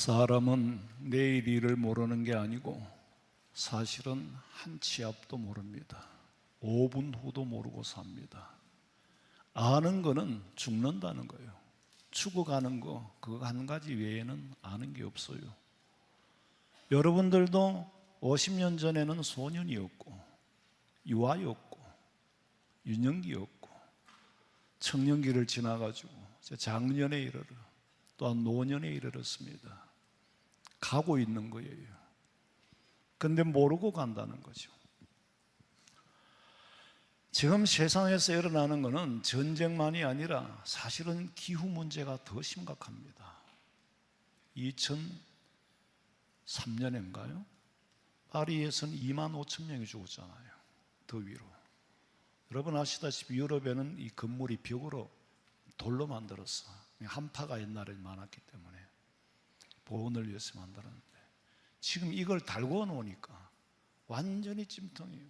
사람은 내일 일을 모르는 게 아니고 사실은 한 치 앞도 모릅니다. 5분 후도 모르고 삽니다. 아는 거는 죽는다는 거예요. 죽어가는 거, 그거 한 가지 외에는 아는 게 없어요. 여러분들도 50년 전에는 소년이었고 유아였고 유년기였고 청년기를 지나가지고 장년에 이르러 또한 노년에 이르렀습니다. 가고 있는 거예요. 근데 모르고 간다는 거죠. 지금 세상에서 일어나는 것은 전쟁만이 아니라 사실은 기후 문제가 더 심각합니다. 2003년인가요? 파리에서는 2만 5천 명이 죽었잖아요. 더위로. 여러분 아시다시피 유럽에는 이 건물이 벽으로 돌로 만들었어. 한파가 옛날에 많았기 때문에 보온을 위해서 만들었는데 지금 이걸 달고 놓으니까 완전히 찜통이에요.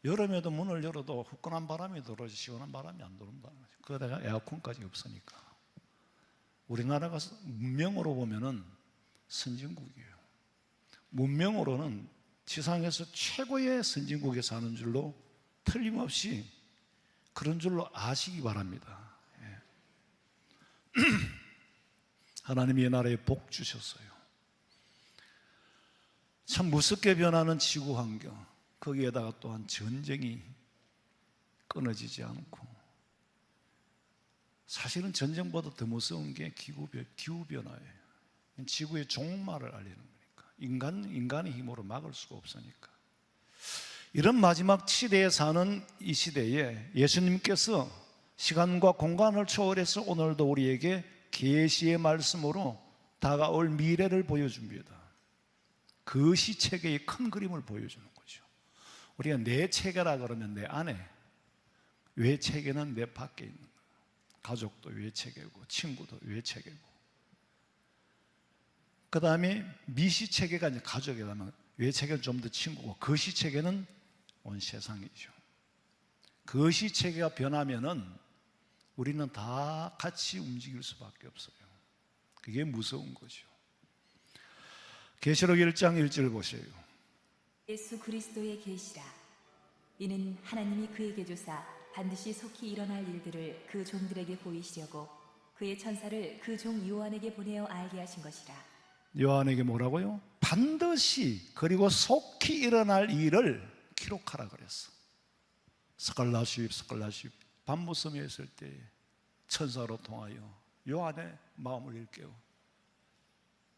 여름에도 문을 열어도 후끈한 바람이 들어오지 시원한 바람이 안 들어온다는 거죠. 그러다가 에어컨까지 없으니까. 우리나라가 문명으로 보면은 선진국이에요. 문명으로는 지상에서 최고의 선진국에 사는 줄로 틀림없이 그런 줄로 아시기 바랍니다. 예. 하나님이 이 나라에 복 주셨어요. 참 무섭게 변하는 지구 환경, 거기에다가 또한 전쟁이 끊어지지 않고, 사실은 전쟁보다 더 무서운 게 기후변화예요. 지구의 종말을 알리는 거니까. 인간의 힘으로 막을 수가 없으니까. 이런 마지막 시대에 사는 이 시대에 예수님께서 시간과 공간을 초월해서 오늘도 우리에게 계시의 말씀으로 다가올 미래를 보여줍니다. 그 시체계의 큰 그림을 보여주는 거죠. 우리가 내 체계라 그러면 내 안에, 외 체계는 내 밖에 있는 거예요. 가족도 외 체계고 친구도 외 체계고, 그 다음에 미시 체계가 이제 가족이라면 외 체계는 좀 더 친구고, 거시 체계는 온 세상이죠. 거시 체계가 변하면은 우리는 다 같이 움직일 수밖에 없어요. 그게 무서운 거죠. 계시록 1장 1절 보세요. 예수 그리스도의 계시라. 이는 하나님이 그에게 주사 반드시 속히 일어날 일들을 그 종들에게 보이시려고 그의 천사를 그 종 요한에게 보내어 알게 하신 것이라. 요한에게 뭐라고요? 반드시 그리고 속히 일어날 일을 기록하라 그랬어. 스칼라십 밤무섬에 있을 때 천사로 통하여 요한의 마음을 일깨워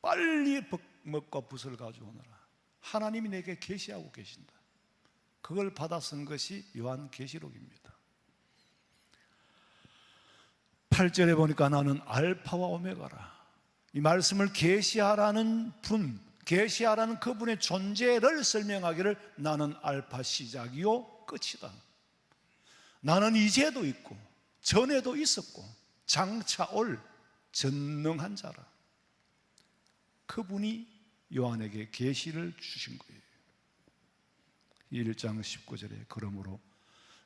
빨리 먹과 붓을 가져오너라. 하나님이 내게 계시하고 계신다. 그걸 받아 쓴 것이 요한계시록입니다. 8절에 보니까 나는 알파와 오메가라. 이 말씀을 계시하라는 분, 계시하라는 그분의 존재를 설명하기를 나는 알파 시작이요 끝이다. 나는 이제도 있고 전에도 있었고 장차 올 전능한 자라. 그분이 요한에게 계시를 주신 거예요. 1장 19절에 그러므로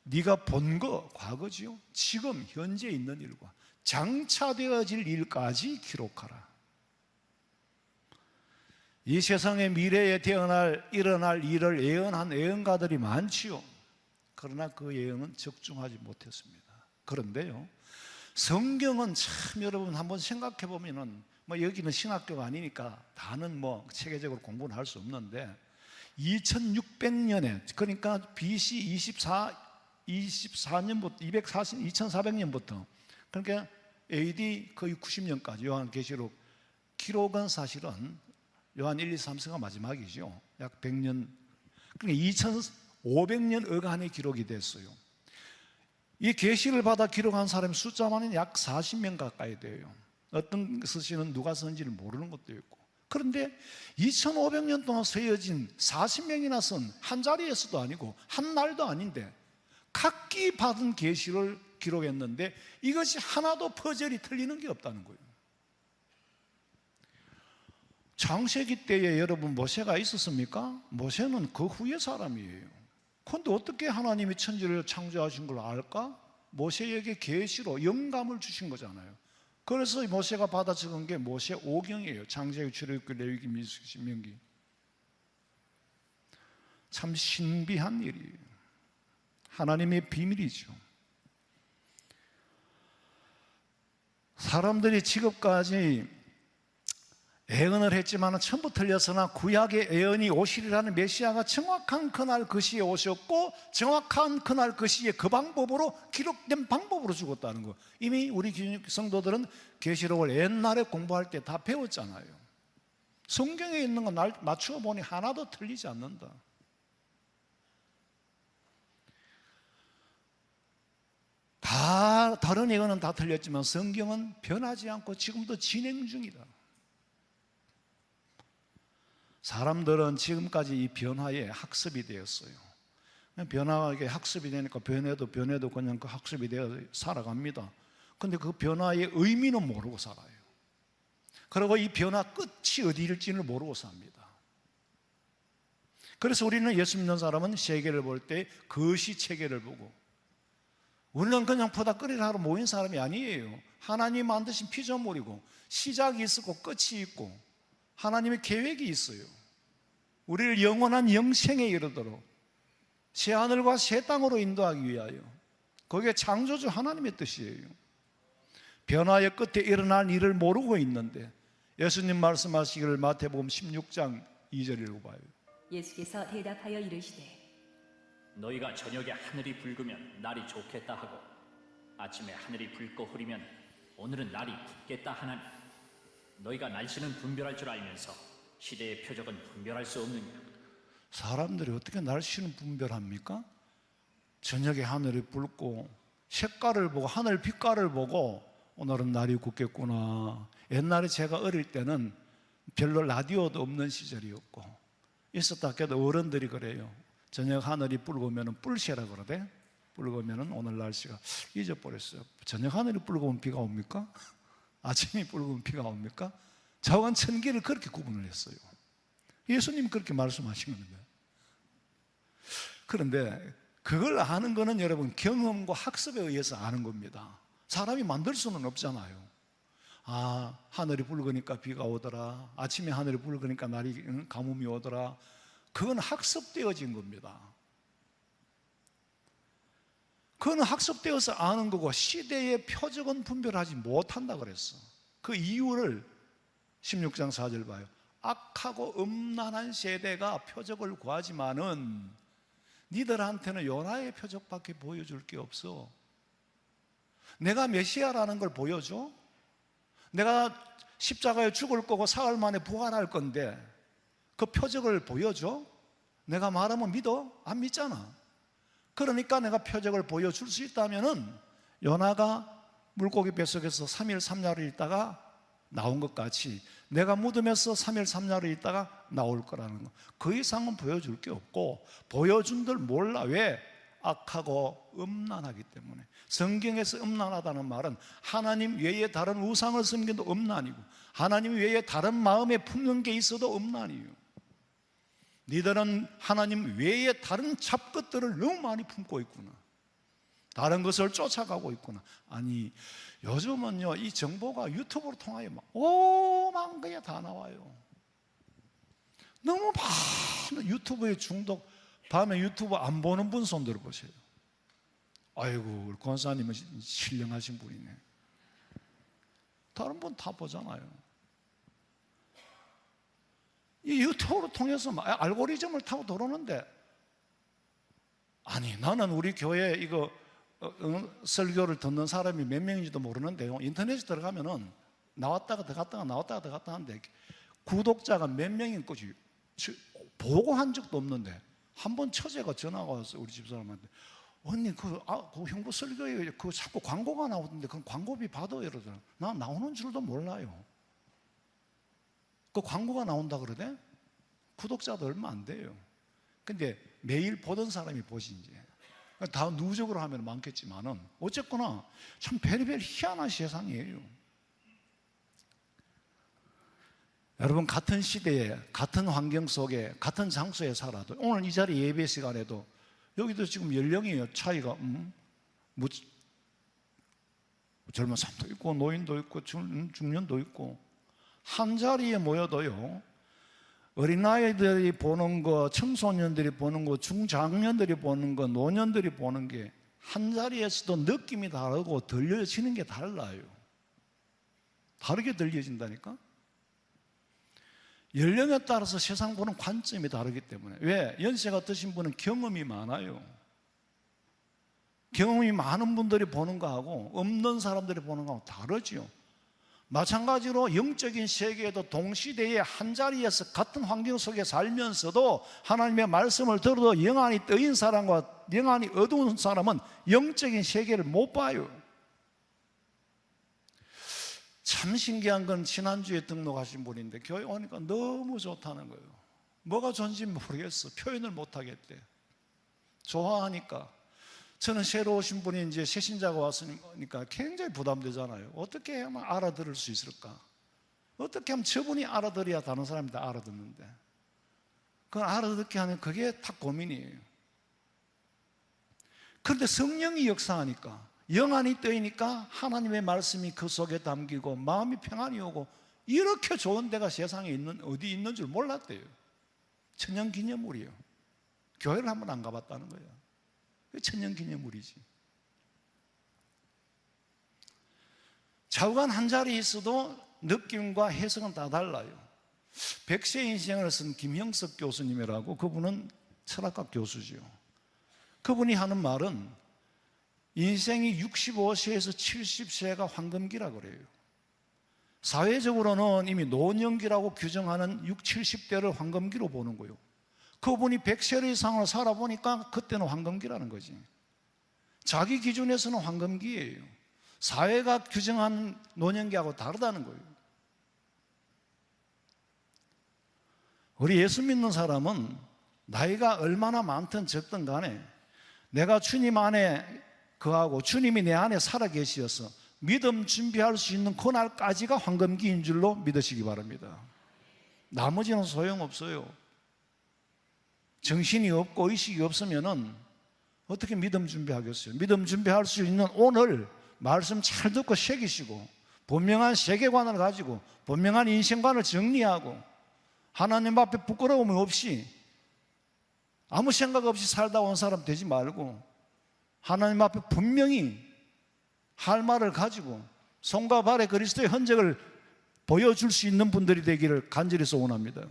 네가 본 거 과거지요, 지금 현재 있는 일과 장차 되어질 일까지 기록하라. 이 세상의 미래에 일어날 일을 예언한 예언가들이 많지요. 그러나 그 예언은 적중하지 못했습니다. 그런데요, 성경은 참 여러분 한번 생각해 보면은 여기는 신학교가 아니니까 다는 체계적으로 공부는 할 수 없는데 2600년에, 그러니까 BC 24년부터 2400년부터, 그러니까 AD 거의 90년까지 요한계시록 기록은 사실은 요한 1, 2, 3서가 마지막이죠. 약 100년, 그러니까 2500년 어간의 기록이 됐어요. 이 계시를 받아 기록한 사람의 숫자만은 약 40명 가까이 돼요. 어떤 서신은 누가 썼는지를 모르는 것도 있고. 그런데 2500년 동안 세워진 40명이나 쓴 한 자리에서도 아니고 한 날도 아닌데 각기 받은 계시를 기록했는데 이것이 하나도 퍼즐이 틀리는 게 없다는 거예요. 창세기 때에 여러분 모세가 있었습니까? 모세는 그 후의 사람이에요. 그런데 어떻게 하나님이 천지를 창조하신 걸 알까? 모세에게 계시로 영감을 주신 거잖아요. 그래서 모세가 받아 적은 게 모세 오경이에요. 창세기, 출애굽기, 레위기, 민수기, 신명기. 참 신비한 일이에요. 하나님의 비밀이죠. 사람들이 지금까지 예언을 했지만 전부 틀렸으나 구약의 예언이 오시리라는 메시아가 정확한 그날 그 시에 오셨고 정확한 그날 그 시에 그 방법으로 기록된 방법으로 죽었다는 거. 이미 우리 성도들은 계시록을 옛날에 공부할 때 다 배웠잖아요. 성경에 있는 거 맞추어 보니 하나도 틀리지 않는다. 다 다른 예언은 다 틀렸지만 성경은 변하지 않고 지금도 진행 중이다. 사람들은 지금까지 이 변화에 학습이 되었어요. 변화가 학습이 되니까 변해도 그냥 그 학습이 되어 살아갑니다. 근데 그 변화의 의미는 모르고 살아요. 그리고 이 변화 끝이 어디일지는 모르고 삽니다. 그래서 우리는 예수 믿는 사람은 세계를 볼 때 거시 체계를 보고, 우리는 그냥 퍼다 끓이라 하러 모인 사람이 아니에요. 하나님 만드신 피조물이고 시작이 있고 끝이 있고 하나님의 계획이 있어요. 우리를 영원한 영생에 이르도록 새 하늘과 새 땅으로 인도하기 위하여, 그게 창조주 하나님의 뜻이에요. 변화의 끝에 일어날 일을 모르고 있는데 예수님 말씀하시기를 마태복음 16장 2절 읽어봐요. 예수께서 대답하여 이르시되 너희가 저녁에 하늘이 붉으면 날이 좋겠다 하고 아침에 하늘이 붉고 흐리면 오늘은 날이 굳겠다 하나니 너희가 날씨는 분별할 줄 알면서 시대의 표적은 분별할 수 없느냐. 사람들이 어떻게 날씨는 분별합니까? 저녁에 하늘이 붉고 색깔을 보고 하늘 빛깔을 보고 오늘은 날이 굳겠구나. 옛날에 제가 어릴 때는 별로 라디오도 없는 시절이었고 있었다 해도 어른들이 그래요. 저녁 하늘이 붉으면 뿔새라 그러대. 붉으면 오늘 날씨가 잊어버렸어요. 저녁 하늘이 붉으면 비가 옵니까? 아침이 붉으면 비가 옵니까? 자원 천기를 그렇게 구분을 했어요. 예수님 그렇게 말씀하신 겁니다. 그런데 그걸 아는 거는 여러분 경험과 학습에 의해서 아는 겁니다. 사람이 만들 수는 없잖아요. 아, 하늘이 붉으니까 비가 오더라. 아침에 하늘이 붉으니까 날이 가뭄이 오더라. 그건 학습되어진 겁니다. 그건 학습되어서 아는 거고 시대의 표적은 분별하지 못한다 그랬어. 그 이유를 16장 4절 봐요. 악하고 음란한 세대가 표적을 구하지만은 니들한테는 요나의 표적밖에 보여줄 게 없어. 내가 메시아라는 걸 보여줘? 내가 십자가에 죽을 거고 사흘 만에 부활할 건데 그 표적을 보여줘? 내가 말하면 믿어? 안 믿잖아. 그러니까 내가 표적을 보여줄 수 있다면은 요나가 물고기 뱃속에서 3일 3야를 있다가 나온 것 같이 내가 무덤에서 3일 3야를 있다가 나올 거라는 거. 그 이상은 보여줄 게 없고 보여준들 몰라. 왜? 악하고 음란하기 때문에. 성경에서 음란하다는 말은 하나님 외에 다른 우상을 섬기도 음란이고 하나님 외에 다른 마음에 품는 게 있어도 음란이에요. 니들은 하나님 외에 다른 잡것들을 너무 많이 품고 있구나. 다른 것을 쫓아가고 있구나. 아니 요즘은요 이 정보가 유튜브로 통하여 막 오만 거에 다 나와요. 너무 많은 유튜브에 중독. 밤에 유튜브 안 보는 분 손 들어보세요. 아이고 우리 권사님은 신령하신 분이네. 다른 분 다 보잖아요. 이 유튜브를 통해서 알고리즘을 타고 들어오는데, 아니 나는 우리 교회 이거 설교를 듣는 사람이 몇 명인지도 모르는데요, 인터넷에 들어가면은 나왔다가 들어갔다가 나왔다가 들어갔다 하는데 구독자가 몇 명인 거지 보고 한 적도 없는데 한 번 처제가 전화가 왔어요. 우리 집사람한테. 언니 그 형부 설교에 그 자꾸 광고가 나오던데 그럼 광고비 받아 이러더라. 나 나오는 줄도 몰라요. 그 광고가 나온다 그러대? 구독자도 얼마 안 돼요. 근데 매일 보던 사람이 보지 이제. 다 누적으로 하면 많겠지만은 어쨌거나 참 별의별 희한한 세상이에요. 여러분 같은 시대에 같은 환경 속에 같은 장소에 살아도 오늘 이 자리 예배 시간에도 여기도 지금 연령이 차이가 젊은 사람도 있고 노인도 있고 중년도 있고 한 자리에 모여도요, 어린아이들이 보는 거, 청소년들이 보는 거, 중장년들이 보는 거, 노년들이 보는 게 한 자리에서도 느낌이 다르고 들려지는 게 달라요. 다르게 들려진다니까. 연령에 따라서 세상 보는 관점이 다르기 때문에. 왜? 연세가 드신 분은 경험이 많아요. 경험이 많은 분들이 보는 거하고 없는 사람들이 보는 거하고 다르죠. 마찬가지로 영적인 세계에도 동시대에 한자리에서 같은 환경 속에 살면서도 하나님의 말씀을 들어도 영안이 뜨인 사람과 영안이 어두운 사람은 영적인 세계를 못 봐요. 참 신기한 건 지난주에 등록하신 분인데 교회 오니까 너무 좋다는 거예요. 뭐가 좋은지 모르겠어. 표현을 못 하겠대. 좋아하니까. 저는 새로 오신 분이 이제 새 신자가 왔으니까 굉장히 부담되잖아요. 어떻게 해야만 알아들을 수 있을까? 어떻게 하면 저분이 알아들어야 다른 사람이 다 알아듣는데, 그걸 알아듣게 하는 그게 다 고민이에요. 그런데 성령이 역사하니까, 영안이 뜨이니까 하나님의 말씀이 그 속에 담기고 마음이 평안이 오고, 이렇게 좋은 데가 세상에 어디 있는 줄 몰랐대요. 천년기념물이에요. 교회를 한번 안 가봤다는 거예요. 천년기념물이지. 좌우간 한 자리에 있어도 느낌과 해석은 다 달라요. 백세 인생을 쓴 김형석 교수님이라고, 그분은 철학과 교수지요. 그분이 하는 말은 인생이 65세에서 70세가 황금기라 그래요. 사회적으로는 이미 노년기라고 규정하는 60, 70대를 황금기로 보는 거예요. 그분이 100세 이상을 살아보니까 그때는 황금기라는 거지. 자기 기준에서는 황금기예요. 사회가 규정하는 노년기하고 다르다는 거예요. 우리 예수 믿는 사람은 나이가 얼마나 많든 적든 간에 내가 주님 안에 거하고 주님이 내 안에 살아 계시어서 믿음 준비할 수 있는 그날까지가 황금기인 줄로 믿으시기 바랍니다. 나머지는 소용없어요. 정신이 없고 의식이 없으면은 어떻게 믿음 준비하겠어요? 믿음 준비할 수 있는 오늘 말씀 잘 듣고 새기시고 분명한 세계관을 가지고 분명한 인생관을 정리하고 하나님 앞에 부끄러움 없이 아무 생각 없이 살다 온 사람 되지 말고 하나님 앞에 분명히 할 말을 가지고 손과 발에 그리스도의 흔적을 보여줄 수 있는 분들이 되기를 간절히 소원합니다.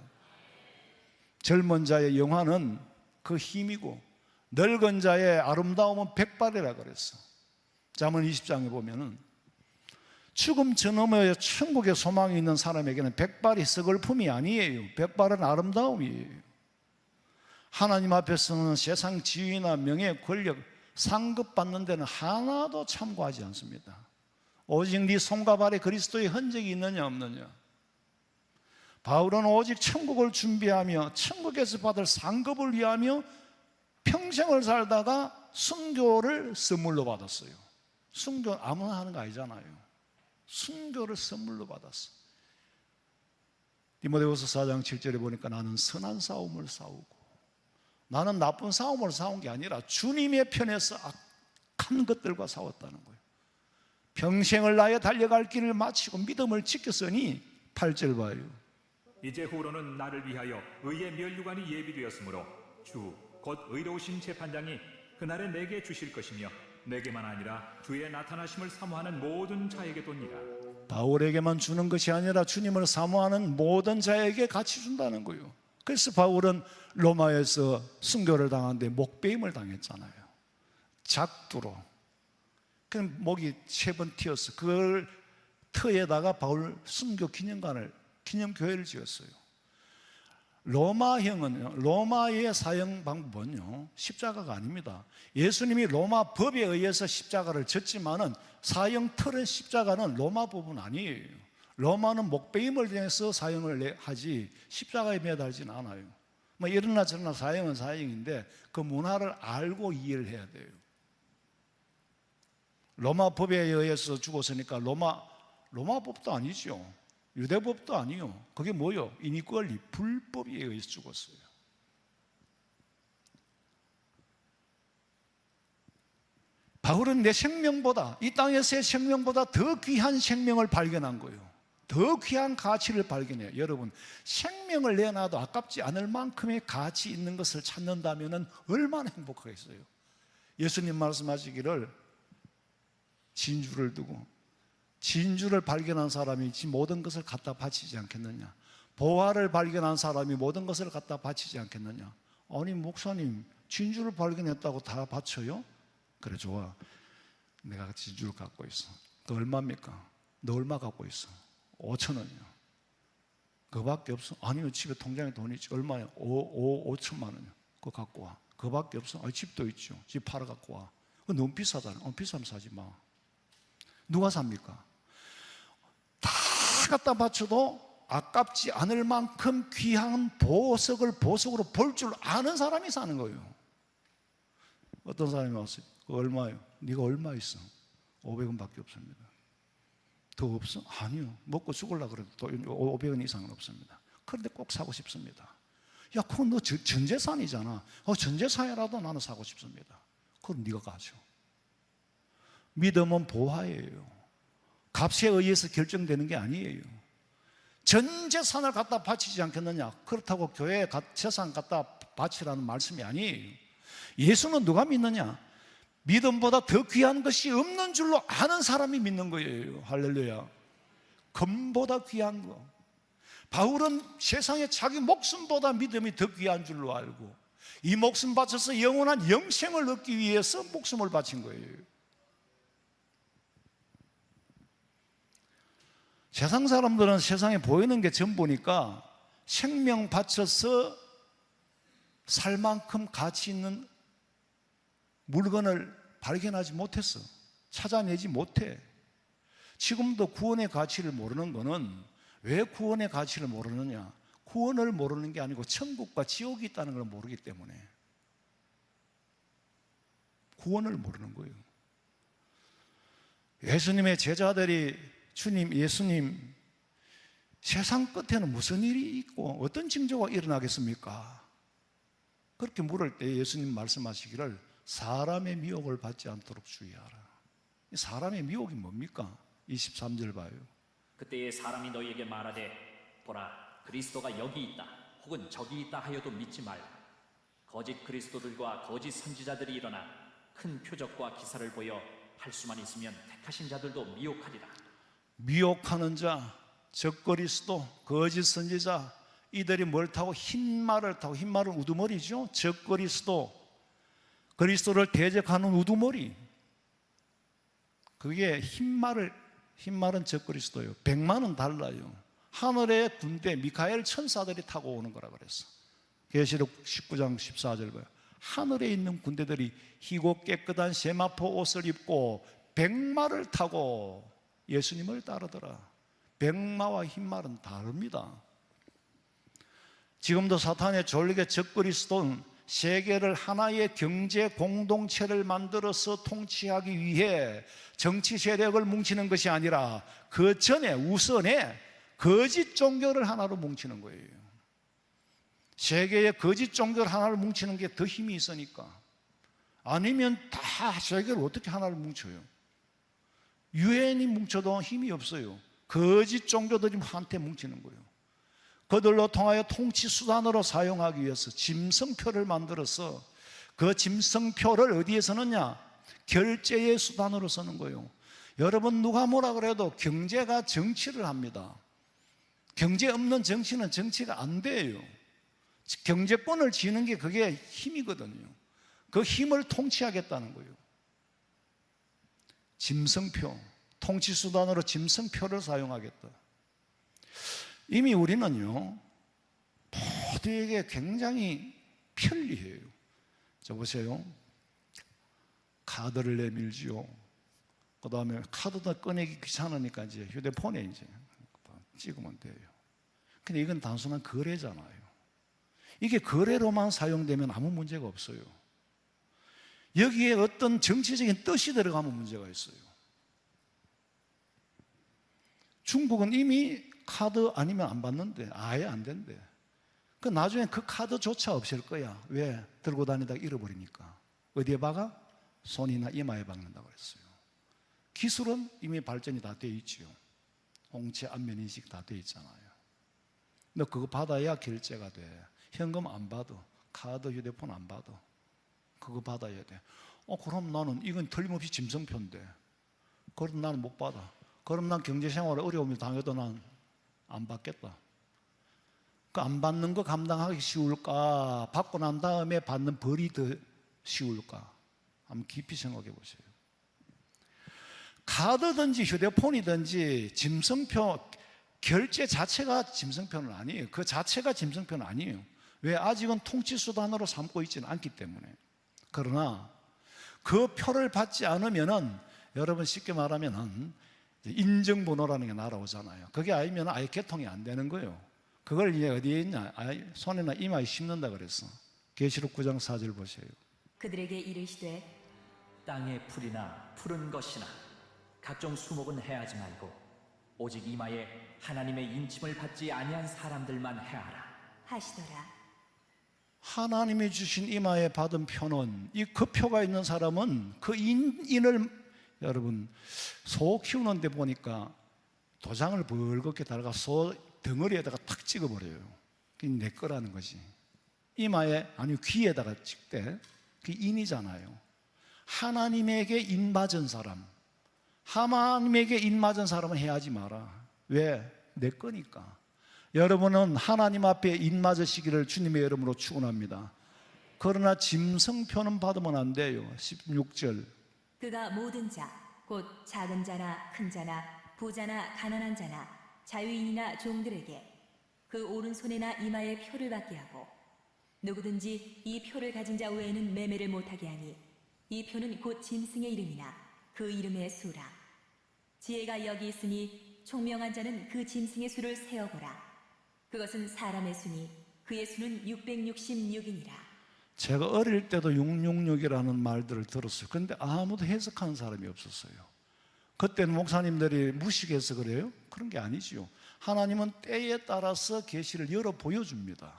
젊은 자의 영화는 그 힘이고 늙은 자의 아름다움은 백발이라 그랬어. 잠언 20장에 보면은 죽음 전후에 천국의 소망이 있는 사람에게는 백발이 서글픔이 아니에요. 백발은 아름다움이에요. 하나님 앞에서는 세상 지위나 명예, 권력, 상급 받는 데는 하나도 참고하지 않습니다. 오직 네 손과 발에 그리스도의 흔적이 있느냐 없느냐. 바울은 오직 천국을 준비하며 천국에서 받을 상급을 위하며 평생을 살다가 순교를 선물로 받았어요. 순교 아무나 하는 거 아니잖아요. 순교를 선물로 받았어. 디모데후서 4장 7절에 보니까 나는 선한 싸움을 싸우고, 나는 나쁜 싸움을 싸운 게 아니라 주님의 편에서 악한 것들과 싸웠다는 거예요. 평생을 나의 달려갈 길을 마치고 믿음을 지켰으니 8절 봐요. 이제 후로는 나를 위하여 의의 면류관이 예비되었으므로 주 곧 의로우신 재판장이 그날에 내게 주실 것이며 내게만 아니라 주의 나타나심을 사모하는 모든 자에게 돕니다. 바울에게만 주는 것이 아니라 주님을 사모하는 모든 자에게 같이 준다는 거예요. 그래서 바울은 로마에서 순교를 당하는데 목베임을 당했잖아요. 작두로. 그 목이 3번 튀었어. 그걸 터에다가 바울 순교 기념교회를 지었어요. 로마의 사형 방법은요, 십자가가 아닙니다. 예수님이 로마 법에 의해서 십자가를 졌지만은 사형 틀은 십자가는 로마 법은 아니에요. 로마는 목베임을 통해서 사형을 하지 십자가에 매달지는 않아요. 뭐 이러나 저러나 사형은 사형인데 그 문화를 알고 이해를 해야 돼요. 로마 법에 의해서 죽었으니까 로마 법도 아니죠. 유대법도 아니요. 그게 뭐요? 인이퀄리, 불법에 의해서 죽었어요. 바울은 내 생명보다, 이 땅에서의 생명보다 더 귀한 생명을 발견한 거예요. 더 귀한 가치를 발견해요. 여러분, 생명을 내놔도 아깝지 않을 만큼의 가치 있는 것을 찾는다면 얼마나 행복하겠어요. 예수님 말씀하시기를 진주를 두고, 진주를 발견한 사람이 지 모든 것을 갖다 바치지 않겠느냐, 보화를 발견한 사람이 모든 것을 갖다 바치지 않겠느냐. 아니 목사님, 진주를 발견했다고 다 바쳐요? 그래, 좋아. 내가 진주를 갖고 있어. 너 얼마입니까? 너 얼마 갖고 있어? 5,000원이요. 그거밖에 없어? 아니요, 집에 통장에 돈이 있지. 얼마요? 5천만 원이요. 그거 갖고 와. 그거밖에 없어? 아니, 집도 있죠. 집 팔아 갖고 와. 그거 너무 비싸잖아. 비싸면 사지 마. 누가 삽니까? 다 갖다 바쳐도 아깝지 않을 만큼 귀한 보석을 보석으로 볼 줄 아는 사람이 사는 거예요. 어떤 사람이 왔어요. 그거 얼마예요? 네가 얼마 있어? 500원밖에 없습니다. 더 없어? 아니요. 먹고 죽으려고 그래도 또 500원 이상은 없습니다. 그런데 꼭 사고 싶습니다. 야, 그건 너 전 재산이잖아. 전 재산이라도 나는 사고 싶습니다. 그럼 네가 가져. 믿음은 보화예요. 값에 의해서 결정되는 게 아니에요. 전 재산을 갖다 바치지 않겠느냐? 그렇다고 교회에 재산 갖다 바치라는 말씀이 아니에요. 예수는 누가 믿느냐? 믿음보다 더 귀한 것이 없는 줄로 아는 사람이 믿는 거예요. 할렐루야. 금보다 귀한 거. 바울은 세상에 자기 목숨보다 믿음이 더 귀한 줄로 알고, 이 목숨 바쳐서 영원한 영생을 얻기 위해서 목숨을 바친 거예요. 세상 사람들은 세상에 보이는 게 전부니까 생명 바쳐서 살 만큼 가치 있는 물건을 발견하지 못했어. 찾아내지 못해. 지금도 구원의 가치를 모르는 거는, 왜 구원의 가치를 모르느냐? 구원을 모르는 게 아니고 천국과 지옥이 있다는 걸 모르기 때문에 구원을 모르는 거예요. 예수님의 제자들이 주님, 예수님, 세상 끝에는 무슨 일이 있고 어떤 징조가 일어나겠습니까? 그렇게 물을 때 예수님 말씀하시기를 사람의 미혹을 받지 않도록 주의하라. 사람의 미혹이 뭡니까? 23절 봐요. 그때에 사람이 너희에게 말하되 보라, 그리스도가 여기 있다 혹은 저기 있다 하여도 믿지 말라. 거짓 그리스도들과 거짓 선지자들이 일어나 큰 표적과 기사를 보여 할 수만 있으면 택하신 자들도 미혹하리라. 미혹하는 자, 적그리스도, 거짓 선지자, 이들이 뭘 타고? 흰말을 타고. 흰말은 우두머리죠. 적그리스도, 그리스도를 대적하는 우두머리. 그게 흰말은 적그리스도예요. 백마는 달라요. 하늘의 군대 미카엘 천사들이 타고 오는 거라 그랬어. 계시록 19장 14절 봐요. 하늘에 있는 군대들이 희고 깨끗한 세마포 옷을 입고 백마를 타고 예수님을 따르더라. 백마와 흰말은 다릅니다. 지금도 사탄의 졸개 적그리스도는 세계를 하나의 경제 공동체를 만들어서 통치하기 위해 정치 세력을 뭉치는 것이 아니라 그 전에 우선에 거짓 종교를 하나로 뭉치는 거예요. 세계의 거짓 종교를 하나로 뭉치는 게 더 힘이 있으니까. 아니면 다 세계를 어떻게 하나로 뭉쳐요? 유엔이 뭉쳐도 힘이 없어요. 거짓 종교들이 한테 뭉치는 거예요. 그들로 통하여 통치 수단으로 사용하기 위해서 짐승표를 만들어서 그 짐승표를 어디에 쓰느냐? 결제의 수단으로 쓰는 거예요. 여러분, 누가 뭐라 그래도 경제가 정치를 합니다. 경제 없는 정치는 정치가 안 돼요. 경제권을 쥐는 게 그게 힘이거든요. 그 힘을 통치하겠다는 거예요. 짐승표, 통치 수단으로 짐승표를 사용하겠다. 이미 우리는요, 모두에게 굉장히 편리해요. 저 보세요. 카드를 내밀지요. 그 다음에 카드도 꺼내기 귀찮으니까 이제 휴대폰에 이제 찍으면 돼요. 근데 이건 단순한 거래잖아요. 이게 거래로만 사용되면 아무 문제가 없어요. 여기에 어떤 정치적인 뜻이 들어가면 문제가 있어요. 중국은 이미 카드 아니면 안 받는데, 아예 안 된대. 그 나중에 그 카드조차 없을 거야. 왜? 들고 다니다가 잃어버리니까. 어디에 박아? 손이나 이마에 박는다고 그랬어요. 기술은 이미 발전이 다 돼 있지요. 홍채 안면 인식 다 돼 있잖아요. 너 그거 받아야 결제가 돼. 현금 안 받아. 카드, 휴대폰 안 받아. 그거 받아야 돼. 그럼 나는 이건 틀림없이 짐승표인데. 그럼 나는 못 받아. 그럼 난 경제생활에 어려움을 당해도 난 안 받겠다. 그 안 받는 거 감당하기 쉬울까? 받고 난 다음에 받는 벌이 더 쉬울까? 한번 깊이 생각해 보세요. 카드든지 휴대폰이든지 짐승표, 결제 자체가 짐승표는 아니에요. 그 자체가 짐승표는 아니에요. 왜? 아직은 통치수단으로 삼고 있지는 않기 때문에. 그러나 그 표를 받지 않으면은 여러분 쉽게 말하면은 인증번호라는 게 날아오잖아요. 그게 아니면 아예 개통이 안 되는 거예요. 그걸 이제 어디에 있냐? 손이나 이마에 심는다 그랬어. 계시록 9장 4절 보세요. 그들에게 이르시되 땅의 풀이나 푸른 것이나 각종 수목은 해하지 말고 오직 이마에 하나님의 인침을 받지 아니한 사람들만 해하라. 하시더라. 하나님이 주신 이마에 받은 표는 그 표가 있는 사람은 그 인을 여러분 소 키우는 데 보니까 도장을 벌겋게 달아가 소 덩어리에다가 탁 찍어버려요. 그게 내 거라는 거지. 이마에 아니 귀에다가 찍대. 그게 인이잖아요. 하나님에게 인 맞은 사람, 하나님에게 인 맞은 사람은 해하지 마라. 왜? 내 거니까. 여러분은 하나님 앞에 인 맞으시기를 주님의 이름으로 축원합니다. 그러나 짐승표는 받으면 안 돼요. 16절. 그가 모든 자, 곧 작은 자나 큰 자나 부자나 가난한 자나 자유인이나 종들에게 그 오른손에나 이마에 표를 받게 하고 누구든지 이 표를 가진 자 외에는 매매를 못하게 하니 이 표는 곧 짐승의 이름이나 그 이름의 수라. 지혜가 여기 있으니 총명한 자는 그 짐승의 수를 세어보라. 그것은 사람의 수니 그의 수는 666이니라. 제가 어릴 때도 666이라는 말들을 들었어요. 그런데 아무도 해석하는 사람이 없었어요. 그때는 목사님들이 무식해서 그래요? 그런 게 아니지요. 하나님은 때에 따라서 계시를 열어 보여줍니다.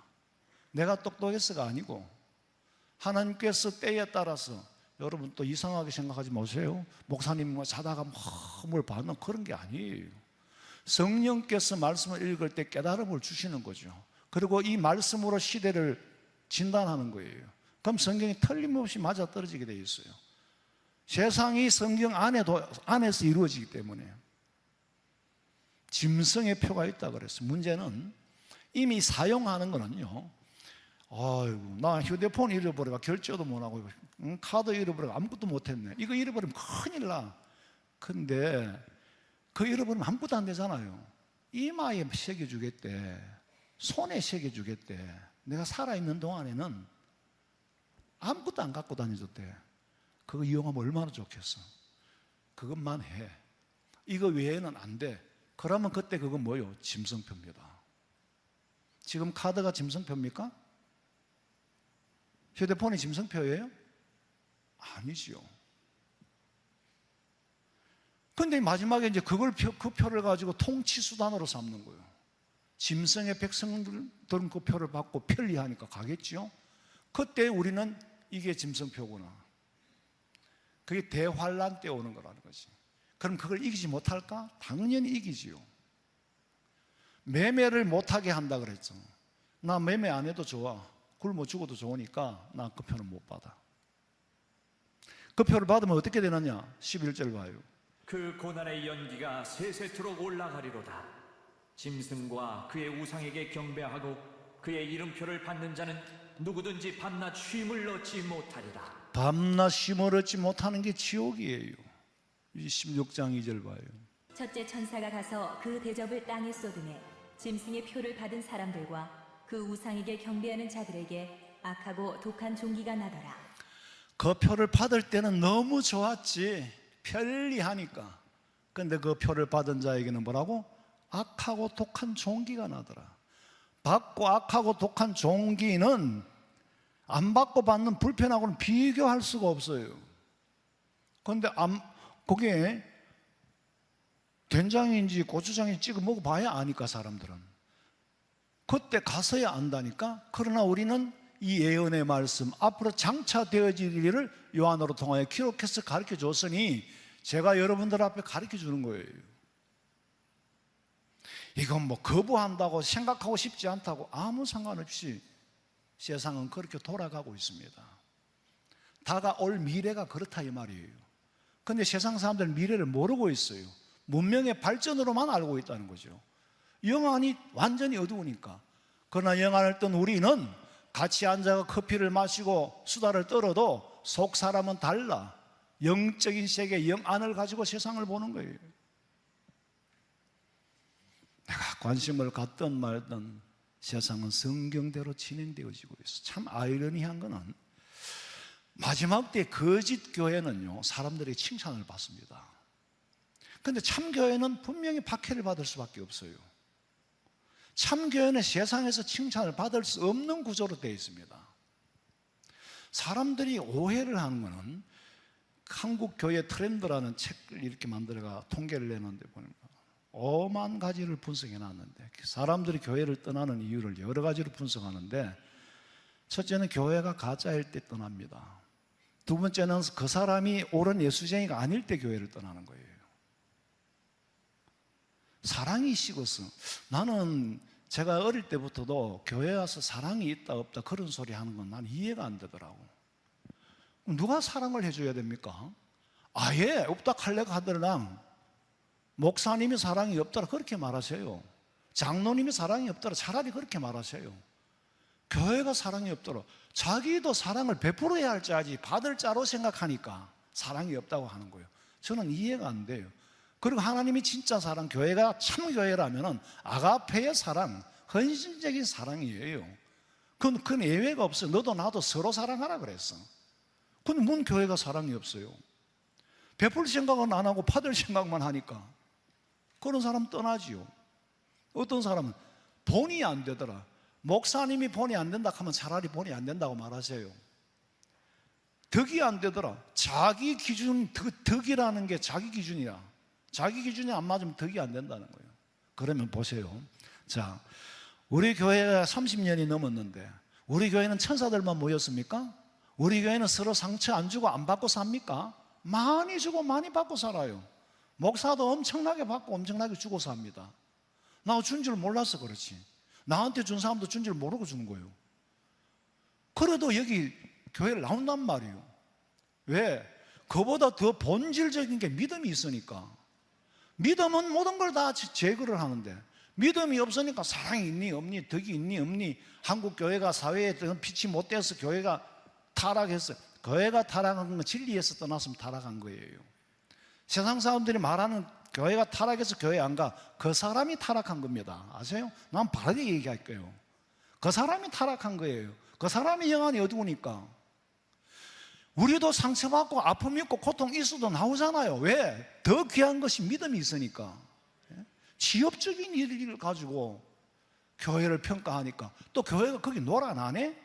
내가 똑똑해서가 아니고 하나님께서 때에 따라서 여러분 또 이상하게 생각하지 마세요. 목사님 자다가 뭘 받는 그런 게 아니에요. 성령께서 말씀을 읽을 때 깨달음을 주시는 거죠. 그리고 이 말씀으로 시대를 진단하는 거예요. 그럼 성경이 틀림없이 맞아떨어지게 돼 있어요. 세상이 성경 안에서 이루어지기 때문에 짐승의 표가 있다 그랬어요. 문제는 이미 사용하는 거는요. 아이고, 나 휴대폰 잃어버려가 결제도 못하고 카드 잃어버려가 아무것도 못했네. 이거 잃어버리면 큰일 나. 근데 그 잃어버리면 아무것도 안 되잖아요. 이마에 새겨주겠대. 손에 새겨주겠대. 내가 살아있는 동안에는 아무것도 안 갖고 다니줬대. 그거 이용하면 얼마나 좋겠어. 그것만 해. 이거 외에는 안 돼. 그러면 그때 그건 뭐예요? 짐승표입니다. 지금 카드가 짐승표입니까? 휴대폰이 짐승표예요? 아니지요. 근데 마지막에 이제 그 표를 가지고 통치수단으로 삼는 거예요. 짐승의 백성들은 그 표를 받고 편리하니까 가겠지요. 그때 우리는 이게 짐승표구나. 그게 대환란 때 오는 거라는 거지. 그럼 그걸 이기지 못할까? 당연히 이기지요. 매매를 못하게 한다 그랬죠. 나 매매 안 해도 좋아. 굶어 죽어도 좋으니까 나 그 표는 못 받아. 그 표를 받으면 어떻게 되느냐? 11절 봐요. 그 고난의 연기가 세세토록 올라가리로다. 짐승과 그의 우상에게 경배하고 그의 이름표를 받는 자는 누구든지 밤낮 쉼을 얻지 못하리라. 밤낮 쉼을 얻지 못하는 게 지옥이에요. 16장 2절 봐요. 첫째 천사가 가서 그 대접을 땅에 쏟음에 짐승의 표를 받은 사람들과 그 우상에게 경배하는 자들에게 악하고 독한 종기가 나더라. 그 표를 받을 때는 너무 좋았지. 편리하니까. 근데 그 표를 받은 자에게는 뭐라고? 악하고 독한 종기가 나더라. 받고 악하고 독한 종기는 안 받고 받는 불편하고는 비교할 수가 없어요. 그런데 그게 된장인지 고추장인지 찍어 먹어봐야 아니까 사람들은. 그때 가서야 안다니까. 그러나 우리는 이 예언의 말씀 앞으로 장차 되어질 일을 요한으로 통하여 기록해서 가르쳐 줬으니 제가 여러분들 앞에 가르쳐 주는 거예요. 이건 뭐 거부한다고 생각하고 싶지 않다고 아무 상관없이 세상은 그렇게 돌아가고 있습니다. 다가올 미래가 그렇다 이 말이에요. 그런데 세상 사람들은 미래를 모르고 있어요. 문명의 발전으로만 알고 있다는 거죠. 영안이 완전히 어두우니까. 그러나 영안을 뜬 우리는 같이 앉아서 커피를 마시고 수다를 떨어도 속 사람은 달라. 영적인 세계, 영안을 가지고 세상을 보는 거예요. 내가 관심을 갖든 말든 세상은 성경대로 진행되어지고 있어. 참 아이러니한 거는 마지막 때 거짓 교회는요, 사람들의 칭찬을 받습니다. 그런데 참 교회는 분명히 박해를 받을 수밖에 없어요. 참 교회는 세상에서 칭찬을 받을 수 없는 구조로 되어 있습니다. 사람들이 오해를 하는 거는 한국 교회 트렌드라는 책을 이렇게 만들어가 통계를 내는데 보니까 5만 가지를 분석해 놨는데 사람들이 교회를 떠나는 이유를 여러 가지로 분석하는데 첫째는 교회가 가짜일 때 떠납니다. 두 번째는 그 사람이 옳은 예수쟁이가 아닐 때 교회를 떠나는 거예요. 사랑이 식어서 나는 제가 어릴 때부터도 교회 와서 사랑이 있다 없다 그런 소리 하는 건 난 이해가 안 되더라고. 누가 사랑을 해줘야 됩니까? 아예 없다 할래가 하더랑 목사님이 사랑이 없더라 그렇게 말하세요. 장로님이 사랑이 없더라 차라리 그렇게 말하세요. 교회가 사랑이 없더라 자기도 사랑을 베풀어야 할 자지 받을 자로 생각하니까 사랑이 없다고 하는 거예요. 저는 이해가 안 돼요. 그리고 하나님이 진짜 사랑, 교회가 참 교회라면 아가페의 사랑, 헌신적인 사랑이에요. 그건 예외가 없어요. 너도 나도 서로 사랑하라 그랬어. 근데 뭔 교회가 사랑이 없어요? 베풀 생각은 안 하고 받을 생각만 하니까 그런 사람 떠나지요. 어떤 사람은 본이 안 되더라. 목사님이 본이 안 된다 하면 차라리 본이 안 된다고 말하세요. 덕이 안 되더라. 자기 기준, 덕이라는 게 자기 기준이야. 자기 기준이 안 맞으면 덕이 안 된다는 거예요. 그러면 보세요. 자, 우리 교회가 30년이 넘었는데 우리 교회는 천사들만 모였습니까? 우리 교회는 서로 상처 안 주고 안 받고 삽니까? 많이 주고 많이 받고 살아요. 목사도 엄청나게 받고 엄청나게 주고 삽니다. 나 준 줄 몰라서 그렇지. 나한테 준 사람도 준 줄 모르고 주는 거예요. 그래도 여기 교회를 나온단 말이에요. 왜? 그보다 더 본질적인 게 믿음이 있으니까. 믿음은 모든 걸 다 제거를 하는데 믿음이 없으니까 사랑이 있니 없니 덕이 있니 없니 한국 교회가 사회에 빛이 못 돼서 교회가 타락했어요. 교회가 타락한 건 진리에서 떠났으면 타락한 거예요. 세상 사람들이 말하는 교회가 타락해서 교회 안 가, 그 사람이 타락한 겁니다. 아세요? 난 바르게 얘기할게요. 그 사람이 타락한 거예요. 그 사람이 영안이 어두우니까. 우리도 상처받고 아픔 있고 고통 있어도 나오잖아요. 왜? 더 귀한 것이 믿음이 있으니까. 지엽적인 일을 가지고 교회를 평가하니까 또 교회가 거기 놀아나네?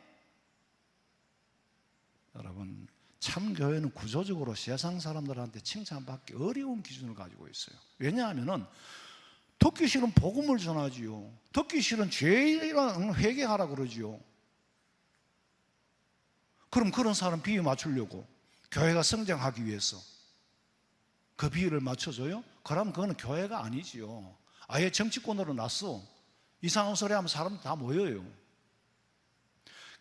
여러분, 참 교회는 구조적으로 세상 사람들한테 칭찬받기 어려운 기준을 가지고 있어요. 왜냐하면 듣기 싫은 복음을 전하지요. 듣기 싫은 죄랑 회개하라 그러지요. 그럼 그런 사람 비유 맞추려고 교회가 성장하기 위해서 그 비유를 맞춰줘요? 그럼 그거는 교회가 아니지요. 아예 정치권으로 났어. 이상한 소리 하면 사람들 다 모여요.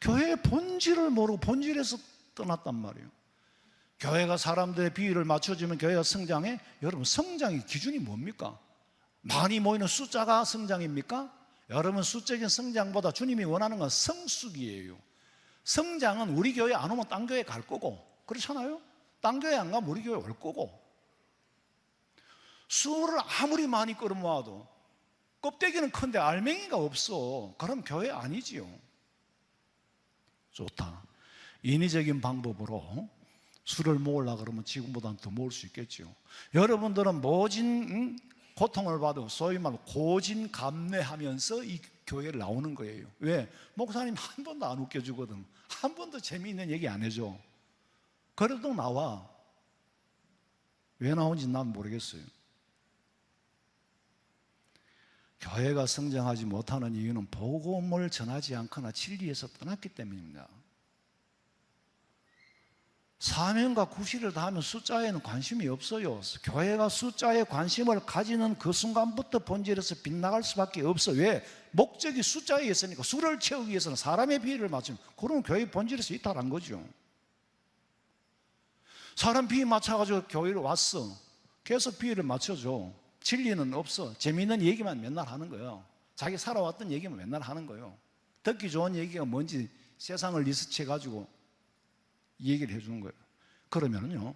교회의 본질을 모르고 본질에서 떠났단 말이에요. 교회가 사람들의 비유를 맞춰주면 교회가 성장해? 여러분, 성장의 기준이 뭡니까? 많이 모이는 숫자가 성장입니까? 여러분, 수적인 성장보다 주님이 원하는 건 성숙이에요. 성장은 우리 교회 안 오면 딴 교회 갈 거고, 그렇잖아요? 딴 교회 안 가면 우리 교회 올 거고. 수를 아무리 많이 끌어모아도 껍데기는 큰데 알맹이가 없어. 그럼 교회 아니지요. 좋다. 인위적인 방법으로 수를 모으려고 그러면 지금보다는 더 모을 수 있겠죠. 여러분들은 모진 고통을 받고 소위 말로 고진감래하면서 이 교회를 나오는 거예요. 왜? 목사님 한 번도 안 웃겨주거든. 한 번도 재미있는 얘기 안 해줘. 그래도 나와. 왜 나온지 난 모르겠어요. 교회가 성장하지 못하는 이유는 복음을 전하지 않거나 진리에서 떠났기 때문입니다. 사명과 구실을 다하면 숫자에는 관심이 없어요. 교회가 숫자에 관심을 가지는 그 순간부터 본질에서 빗나갈 수밖에 없어. 왜? 목적이 숫자에 있으니까. 수를 채우기 위해서는 사람의 비위를 맞추면, 그러면 교회의 본질에서 이탈한 거죠. 사람 비위 맞춰가지고 교회를 왔어. 계속 비위를 맞춰줘. 진리는 없어. 재미있는 얘기만 맨날 하는 거예요. 자기 살아왔던 얘기만 맨날 하는 거예요. 듣기 좋은 얘기가 뭔지 세상을 리서치해가지고 얘기를 해주는 거예요. 그러면요,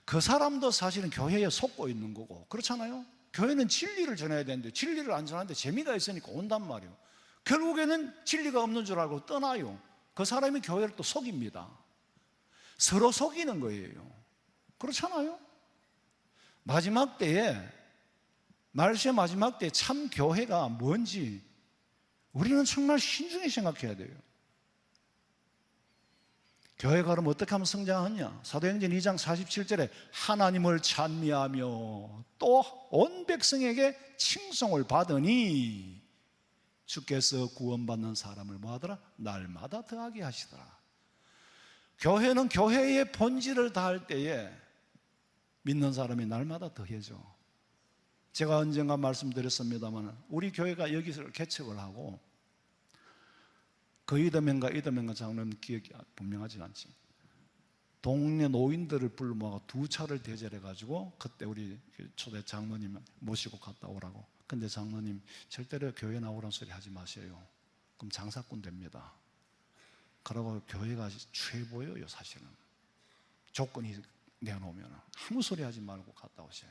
그 사람도 사실은 교회에 속고 있는 거고, 그렇잖아요? 교회는 진리를 전해야 되는데 진리를 안 전하는데 재미가 있으니까 온단 말이에요. 결국에는 진리가 없는 줄 알고 떠나요. 그 사람이 교회를 또 속입니다. 서로 속이는 거예요. 그렇잖아요? 마지막 때에, 말세의 마지막 때에 참 교회가 뭔지 우리는 정말 신중히 생각해야 돼요. 교회가 그럼 어떻게 하면 성장하냐? 사도행전 2장 47절에 하나님을 찬미하며 또 온 백성에게 칭송을 받으니 주께서 구원받는 사람을 뭐하더라? 날마다 더하게 하시더라. 교회는 교회의 본질을 다할 때에 믿는 사람이 날마다 더해져. 제가 언젠가 말씀드렸습니다만 우리 교회가 여기서 개척을 하고 그 이더맨과 장로님 기억이 분명하지 않지. 동네 노인들을 불러 모아 두 차를 대절해가지고 그때 우리 초대 장로님 모시고 갔다 오라고. 근데 장로님 절대로 교회 나오라는 소리 하지 마세요. 그럼 장사꾼 됩니다. 그러고 교회가 최고예요 사실은. 조건이 내놓으면 아무 소리 하지 말고 갔다 오세요.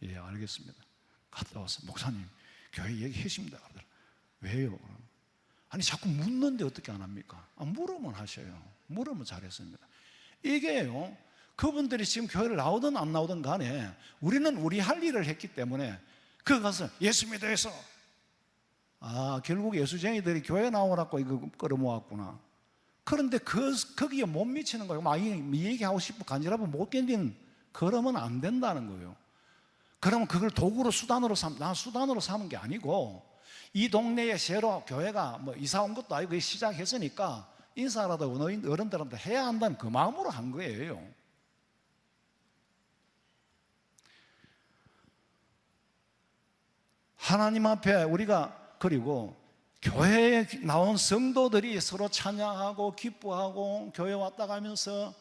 예, 알겠습니다. 갔다 와서 목사님 교회 얘기하십니다. 왜요? 아니 자꾸 묻는데 어떻게 안 합니까? 물으면 하셔요. 물으면 잘했습니다. 이게요, 그분들이 지금 교회를 나오든 안 나오든 간에 우리는 우리 할 일을 했기 때문에 그 가서 예수 믿어서 결국 예수쟁이들이 교회 나오라고 이거 끌어모았구나. 그런데 거기에 못 미치는 거예요. 이 얘기하고 싶고 간절하면 못 견디는, 그러면 안 된다는 거예요. 그러면 그걸 도구로 수단으로 난 수단으로 삼은 게 아니고 이 동네에 새로 교회가 뭐 이사 온 것도 아니고 시작했으니까 인사라도 어른들한테 해야 한다는 그 마음으로 한 거예요. 하나님 앞에 우리가, 그리고 교회에 나온 성도들이 서로 찬양하고 기뻐하고 교회 왔다 가면서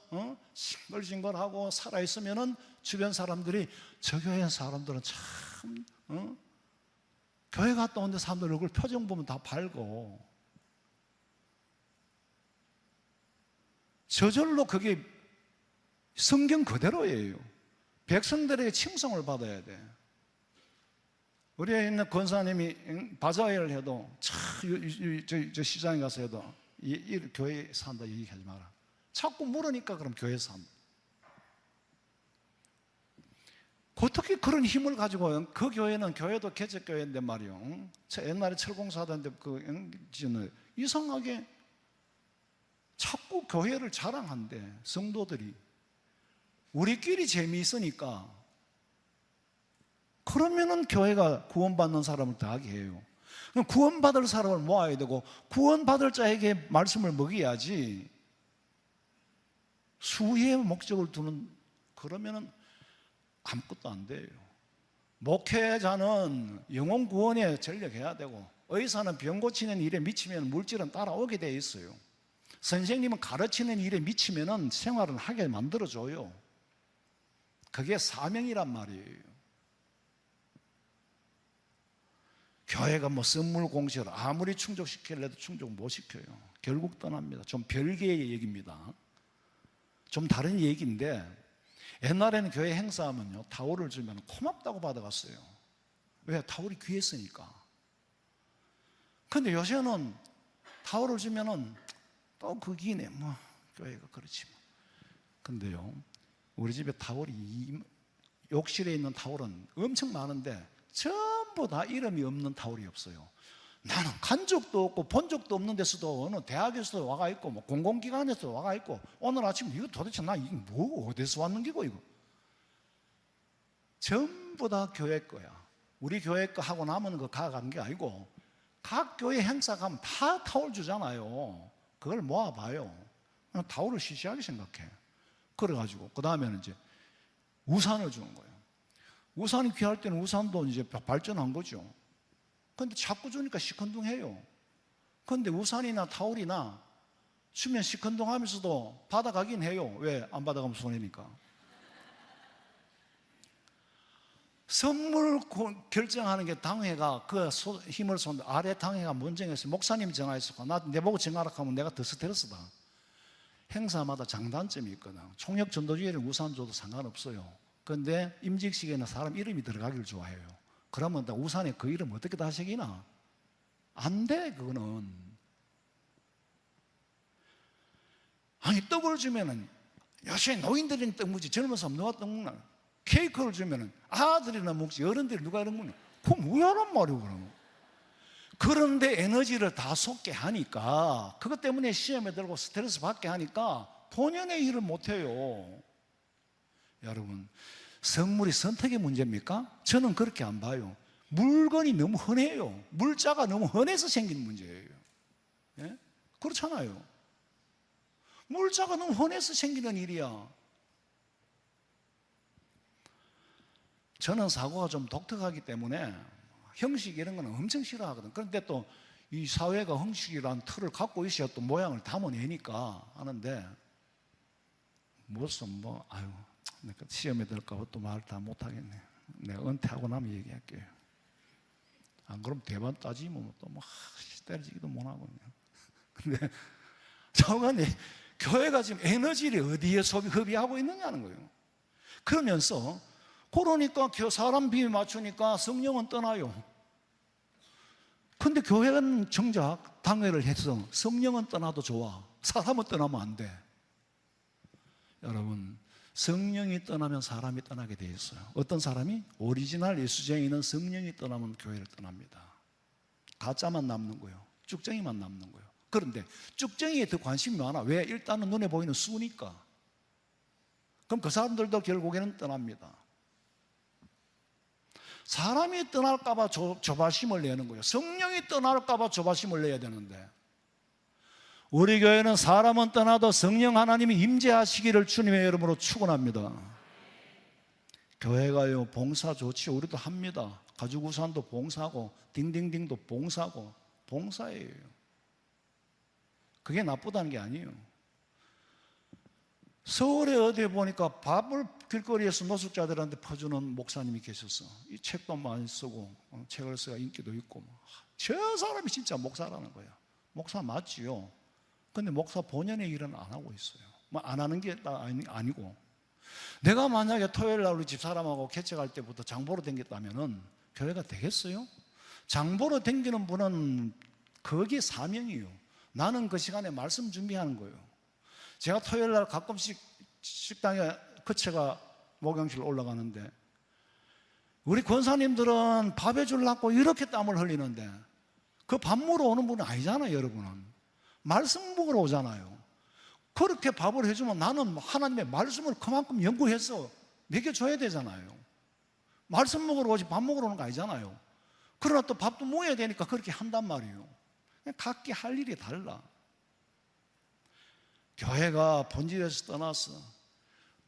싱글싱글하고 살아있으면은 주변 사람들이 저 교회 사람들은 참 교회 갔다 온데 사람들 얼굴 표정 보면 다 밝고, 저절로 그게 성경 그대로예요. 백성들에게 칭송을 받아야 돼. 우리에 있는 권사님이 바자회를 해도 저 시장에 가서 해도 이 교회에 산다 얘기하지 마라. 자꾸 물으니까 그럼 교회에서 산다. 어떻게 그런 힘을 가지고, 그 교회는 교회도 개척교회인데 말이요, 옛날에 철공사단데 이상하게 자꾸 교회를 자랑한대. 성도들이 우리끼리 재미있으니까. 그러면은 교회가 구원받는 사람을 더하게 해요. 그럼 구원받을 사람을 모아야 되고 구원받을 자에게 말씀을 먹여야지. 수의 목적을 두는, 그러면은 아무것도 안 돼요. 목회자는 영혼 구원에 전력해야 되고 의사는 병 고치는 일에 미치면 물질은 따라오게 돼 있어요. 선생님은 가르치는 일에 미치면은 생활은 하게 만들어줘요. 그게 사명이란 말이에요. 교회가 뭐 선물 공시를 아무리 충족시키려도 충족 못 시켜요. 결국 떠납니다. 좀 별개의 얘기입니다. 좀 다른 얘기인데, 옛날에는 교회 행사하면요 타올을 주면 고맙다고 받아갔어요. 왜? 타올이 귀했으니까. 근데 요새는 타올을 주면은 또 그 기네 뭐 교회가 그렇지 뭐. 근데요, 우리 집에 타올이, 욕실에 있는 타올은 엄청 많은데 전부 다 이름이 없는 타올이 없어요. 나는 간 적도 없고 본 적도 없는 데서도 어느 대학에서도 와가 있고 뭐 공공기관에서도 와가 있고, 오늘 아침 이거 도대체 나 이게 뭐 어디서 왔는 기고, 이거 전부 다 교회 거야. 우리 교회 거 하고 나면 그 가간 게 아니고 각 교회 행사 가면 다 타올 주잖아요. 그걸 모아봐요. 그냥 타올을 시시하게 생각해. 그래가지고 그 다음에는 이제 우산을 주는 거예요. 우산이 귀할 때는 우산도 이제 발전한 거죠. 근데 자꾸 주니까 시큰둥해요. 근데 우산이나 타올이나 주면 시큰둥하면서도 받아가긴 해요. 왜? 안 받아가면 손해니까. 선물 결정하는 게 당회가 그 힘을 쏜다. 아래 당회가 먼저 했어요. 목사님이 전화했었고 내 보고 전화하라 하면 내가 더 스트레스다. 행사마다 장단점이 있거든. 총력 전도주의를 우산 줘도 상관없어요. 그런데 임직식에는 사람 이름이 들어가기를 좋아해요. 그러면 나 우산에 그 이름 어떻게 다 새기나? 안 돼, 그거는. 아니, 떡을 주면은 여전히 노인들은 떡 먹지 젊은 사람 누가 떡 먹나? 케이크를 주면은 아들이나 먹지 어른들이 누가 이런 거냐? 그건 뭐야란 말이오, 그러면. 그런데 에너지를 다 쏟게 하니까, 그것 때문에 시험에 들고 스트레스 받게 하니까 본연의 일을 못해요. 여러분, 선물이 선택의 문제입니까? 저는 그렇게 안 봐요. 물건이 너무 흔해요. 물자가 너무 흔해서 생긴 문제예요. 예? 그렇잖아요. 물자가 너무 흔해서 생기는 일이야. 저는 사고가 좀 독특하기 때문에 형식 이런 거는 엄청 싫어하거든. 그런데 또 이 사회가 형식이라는 틀을 갖고 있어야 또 모양을 담아내니까 하는데, 무슨 내가 시험에 들까 봐 또 말 다 못하겠네. 내가 은퇴하고 나면 얘기할게요. 안 그러면 대반 따지면 또 때려지기도 못하고. 근데 저간에 교회가 지금 에너지를 어디에 흡입하고 있느냐는 거예요. 그러면서 그러니까 사람 비위 맞추니까 성령은 떠나요. 근데 교회는 정작 당회를 해서 성령은 떠나도 좋아. 사람은 떠나면 안 돼. 여러분, 성령이 떠나면 사람이 떠나게 돼 있어요. 어떤 사람이? 오리지널 예수쟁이는 성령이 떠나면 교회를 떠납니다. 가짜만 남는 거예요. 쭉쟁이만 남는 거예요. 그런데 쭉쟁이에 더 관심이 많아. 왜? 일단은 눈에 보이는 수니까. 그럼 그 사람들도 결국에는 떠납니다. 사람이 떠날까 봐 조바심을 내는 거예요. 성령이 떠날까 봐 조바심을 내야 되는데, 우리 교회는 사람은 떠나도 성령 하나님이 임재하시기를 주님의 이름으로 축원합니다. 교회가요, 봉사 좋지요. 우리도 합니다. 가죽우산도 봉사고 딩딩딩도 봉사고 봉사예요. 그게 나쁘다는 게 아니에요. 서울에 어디에 보니까 밥을 길거리에서 노숙자들한테 퍼주는 목사님이 계셨어. 이 책도 많이 쓰고 책을 써야 인기도 있고. 저 사람이 진짜 목사라는 거야. 목사 맞지요. 근데 목사 본연의 일은 안 하고 있어요. 안 하는 게 아니고, 내가 만약에 토요일 날 우리 집사람하고 개척할 때부터 장보러 댕겼다면은 교회가 되겠어요? 장보러 댕기는 분은 거기에 사명이에요. 나는 그 시간에 말씀 준비하는 거예요. 제가 토요일 날 가끔씩 식당에 거쳐가 목욕실 올라가는데, 우리 권사님들은 밥 해주려고 이렇게 땀을 흘리는데 그 밥 먹으러 오는 분은 아니잖아요. 여러분은 말씀 먹으러 오잖아요. 그렇게 밥을 해주면 나는 하나님의 말씀을 그만큼 연구해서 먹여줘야 되잖아요. 말씀 먹으러 오지 밥 먹으러 오는 거 아니잖아요. 그러나 또 밥도 먹어야 되니까 그렇게 한단 말이에요. 각기 할 일이 달라. 교회가 본질에서 떠났어.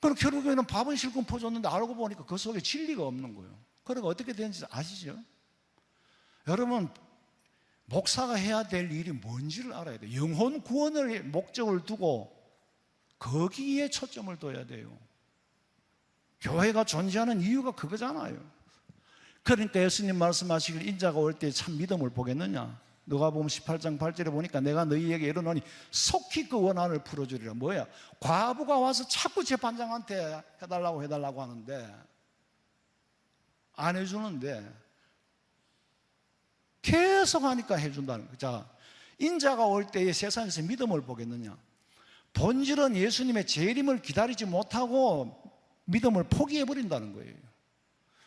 그럼 결국에는 밥은 실컷 퍼줬는데 알고 보니까 그 속에 진리가 없는 거예요. 그러니까 어떻게 되는지 아시죠? 여러분, 목사가 해야 될 일이 뭔지를 알아야 돼요. 영혼 구원을 목적을 두고 거기에 초점을 둬야 돼요. 교회가 존재하는 이유가 그거잖아요. 그러니까 예수님 말씀하시길 인자가 올 때 참 믿음을 보겠느냐. 누가복음 18장 8절에 보니까 내가 너희에게 이르노니 속히 그 원한을 풀어주리라. 뭐야? 과부가 와서 자꾸 재판장한테 해달라고 하는데 안 해주는데 계속 하니까 해준다는 거죠. 자, 인자가 올 때에 세상에서 믿음을 보겠느냐? 본질은 예수님의 재림을 기다리지 못하고 믿음을 포기해버린다는 거예요.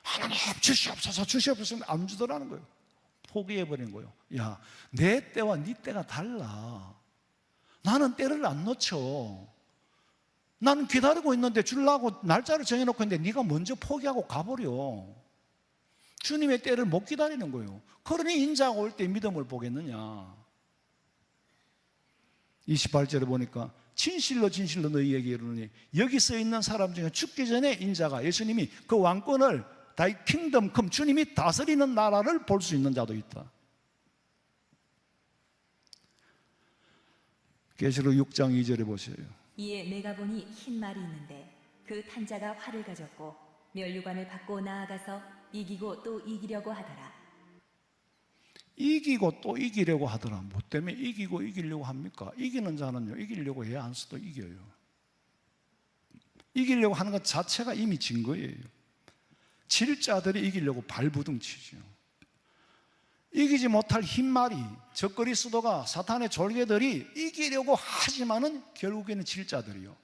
하나님 주시옵소서 안 주더라는 거예요. 포기해버린 거예요. 야, 내 때와 네 때가 달라. 나는 때를 안 놓쳐. 나는 기다리고 있는데 주려고 날짜를 정해놓고 있는데 네가 먼저 포기하고 가버려. 주님의 때를 못 기다리는 거예요. 그러니 인자가 올 때 믿음을 보겠느냐. 28절에 보니까 진실로 진실로 너희에게 이르노니 여기 써 있는 사람 중에 죽기 전에 인자가, 예수님이 그 왕권을 다이 킹덤 컴, 주님이 다스리는 나라를 볼 수 있는 자도 있다. 계시록 6장 2절에 보세요. 이에 내가 보니 흰 말이 있는데 그 탄자가 활을 가졌고 면류관을 받고 나아가서 이기고 또 이기려고 하더라. 이기고 또 이기려고 하더라. 뭐 때문에 이기고 이기려고 합니까? 이기는 자는요, 이기려고 해야 안 써도 이겨요. 이기려고 하는 것 자체가 이미 진 거예요. 질 자들이 이기려고 발부둥치죠. 이기지 못할 흰말이, 적그리 수도가, 사탄의 졸개들이 이기려고 하지만은 결국에는 질 자들이요.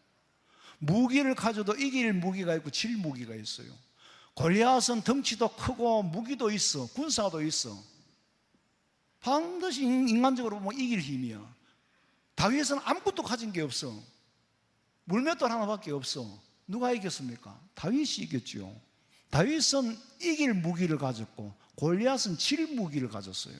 무기를 가져도 이길 무기가 있고 질 무기가 있어요. 골리앗은 덩치도 크고 무기도 있어, 군사도 있어. 반드시 인간적으로 보면 이길 힘이야. 다윗은 아무것도 가진 게 없어. 물맷돌 하나밖에 없어. 누가 이겼습니까? 다윗이 이겼죠. 다윗은 이길 무기를 가졌고 골리앗은 질 무기를 가졌어요.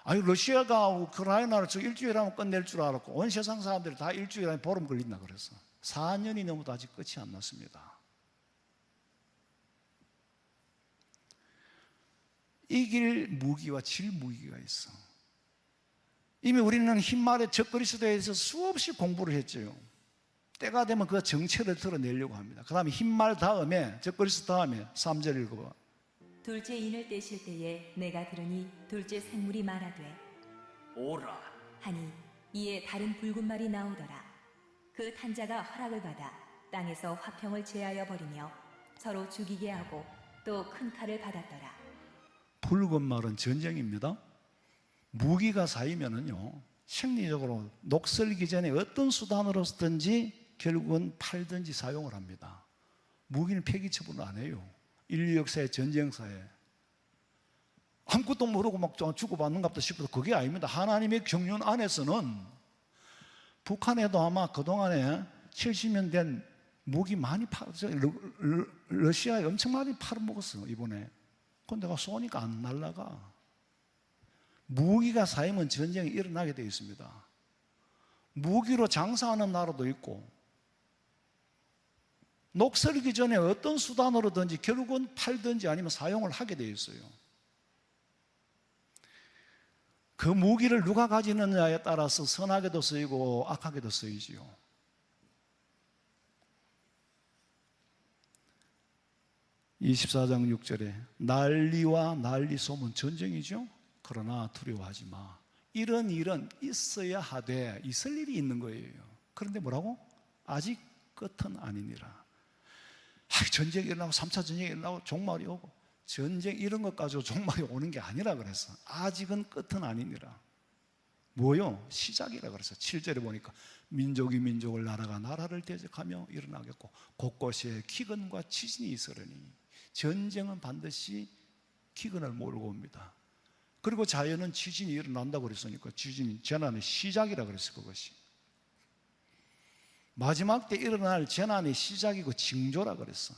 아니, 러시아가 우크라이나를 저 일주일 하면 끝낼 줄 알았고 온 세상 사람들이 다 일주일 안에 보름 걸린다 그랬어. 4년이 넘어도 아직 끝이 안 났습니다. 이길 무기와 질 무기가 있어. 이미 우리는 흰말의 적그리스도에 대해서 수없이 공부를 했죠. 때가 되면 그 정체를 드러내려고 합니다. 그 다음에 흰말 다음에, 적그리스도 다음에 3절 읽어봐. 둘째 인을 떼실 때에 내가 들으니 둘째 생물이 말하되 오라. 하니 이에 다른 붉은 말이 나오더라. 그 탄자가 허락을 받아 땅에서 화평을 제하여 버리며 서로 죽이게 하고 또 큰 칼을 받았더라. 붉은 말은 전쟁입니다. 무기가 쌓이면은요, 심리적으로 녹슬기 전에 어떤 수단으로든지 결국은 팔든지 사용을 합니다. 무기는 폐기 처분을 안 해요. 인류 역사의 전쟁사에 아무것도 모르고 막 주고받는갑다 싶어도 그게 아닙니다. 하나님의 경륜 안에서는 북한에도 아마 그동안에 70년 된 무기 많이 러시아에 엄청 많이 팔아먹었어 이번에. 그런데 내가 쏘니까 안 날아가. 무기가 쌓이면 전쟁이 일어나게 되어 있습니다. 무기로 장사하는 나라도 있고 녹슬기 전에 어떤 수단으로든지 결국은 팔든지 아니면 사용을 하게 되어 있어요. 그 무기를 누가 가지느냐에 따라서 선하게도 쓰이고 악하게도 쓰이지요. (24장 6절에) 난리와 난리 소문, 전쟁이죠. 그러나 두려워하지 마. 이런 일은 있어야 하되 있을 일이 있는 거예요. 그런데 뭐라고? 아직 끝은 아니니라. 전쟁이 일어나고 3차 전쟁이 일어나고 종말이 오고 전쟁 이런 것 가지고 종말이 오는 게 아니라 그랬어. 아직은 끝은 아니니라. 뭐요? 시작이라 그랬어. 7절에 보니까 민족이 민족을, 나라가 나라를 대적하며 일어나겠고 곳곳에 기근과 지진이 있으려니. 전쟁은 반드시 기근을 몰고 옵니다. 그리고 자연은 지진이 일어난다고 그랬으니까 지진이 재난의 시작이라 그랬어. 그것이 마지막 때 일어날 재난의 시작이고 징조라 그랬어.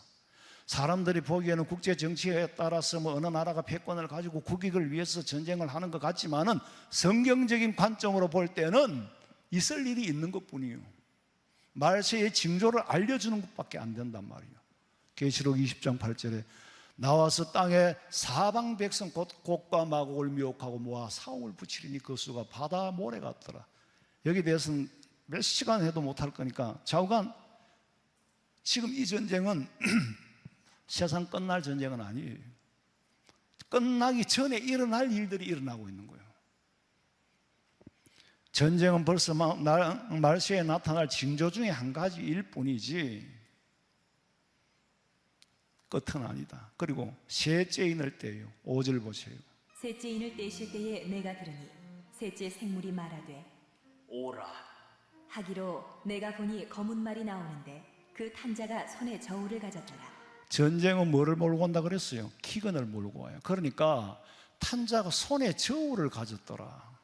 사람들이 보기에는 국제 정치에 따라서 어느 나라가 패권을 가지고 국익을 위해서 전쟁을 하는 것 같지만은 성경적인 관점으로 볼 때는 있을 일이 있는 것뿐이에요. 말세의 징조를 알려주는 것밖에 안 된단 말이에요. 계시록 20장 8절에 나와서 땅에 사방 백성 곡과 마곡을 미혹하고 모아 사옥을 붙이리니 그 수가 바다 모래 같더라. 여기에 대해서는 몇 시간 해도 못할 거니까 좌우간, 지금 이 전쟁은 세상 끝날 전쟁은 아니에요. 끝나기 전에 일어날 일들이 일어나고 있는 거예요. 전쟁은 벌써 말세에 나타날 징조 중에 한 가지일 뿐이지 끝은 아니다. 그리고 셋째 인을 떼요. 5절 보세요. 셋째 인을 떼실 때에 내가 들으니 셋째 생물이 말하되 오라. 하기로 내가 보니 검은 말이 나오는데 그 탄자가 손에 저울을 가졌더라. 전쟁은 뭐를 몰고 온다 그랬어요? 기근을 몰고 와요. 그러니까 탄자가 손에 저울을 가졌더라.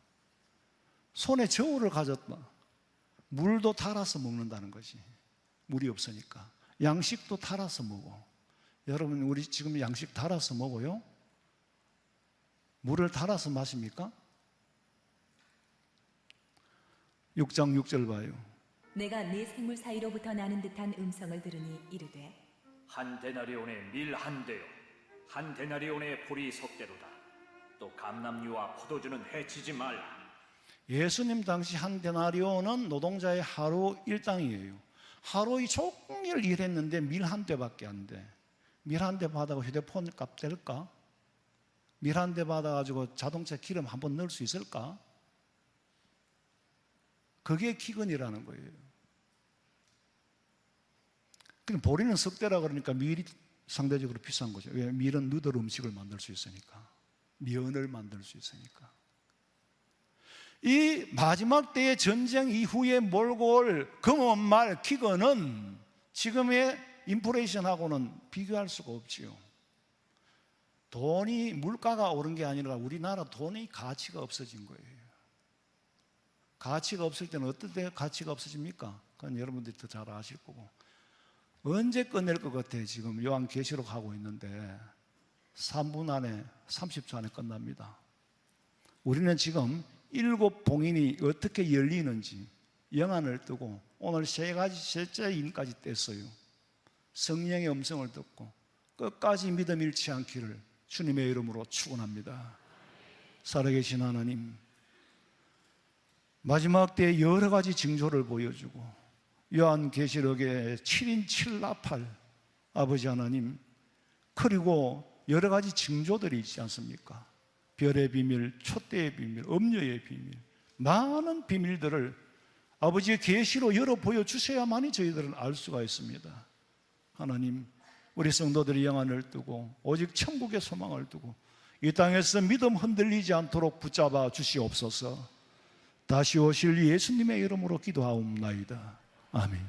손에 저울을 가졌다. 물도 달아서 먹는다는 것이. 물이 없으니까. 양식도 달아서 먹어. 여러분, 우리 지금 양식 달아서 먹어요? 물을 달아서 마십니까? 6장 6절 봐요. 내가 네 생물 사이로부터 나는 듯한 음성을 들으니 이르되 한 데나리온의 밀 한 대요 한 데나리온의 보리 석대로다. 또 감람류와 포도주는 해치지 말라. 예수님 당시 한 데나리온은 노동자의 하루 일당이에요. 하루 종일 일했는데 밀 한 대밖에 안 돼. 밀 한 대 받아가 휴대폰 값 될까? 밀 한 대 받아가지고 자동차 기름 한번 넣을 수 있을까? 그게 기근이라는 거예요. 그럼 보리는 석대라 그러니까 밀이 상대적으로 비싼 거죠. 왜? 밀은 누들 음식을 만들 수 있으니까. 면을 만들 수 있으니까. 이 마지막 때의 전쟁 이후에 몰고 올 금원말 기근은 지금의 인플레이션하고는 비교할 수가 없지요. 돈이, 물가가 오른 게 아니라 우리나라 돈의 가치가 없어진 거예요. 가치가 없을 때는 어떨 때 가치가 없어집니까? 그건 여러분들이 더 잘 아실 거고. 언제 끝낼 것 같아요? 지금 요한계시록 하고 있는데 3분 안에, 30초 안에 끝납니다. 우리는 지금 7봉인이 어떻게 열리는지 영안을 뜨고 오늘 셋째 인까지 뗐어요. 성령의 음성을 듣고 끝까지 믿음 잃지 않기를 주님의 이름으로 축원합니다. 살아계신 하나님, 마지막 때에 여러 가지 징조를 보여주고 요한계시록에 7인 7나팔 아버지 하나님, 그리고 여러 가지 징조들이 있지 않습니까? 별의 비밀, 촛대의 비밀, 음료의 비밀, 많은 비밀들을 아버지의 계시로 열어 보여주셔야만이 저희들은 알 수가 있습니다. 하나님, 우리 성도들이 영안을 뜨고 오직 천국의 소망을 두고 이 땅에서 믿음 흔들리지 않도록 붙잡아 주시옵소서. 다시 오실 예수님의 이름으로 기도하옵나이다. 아멘.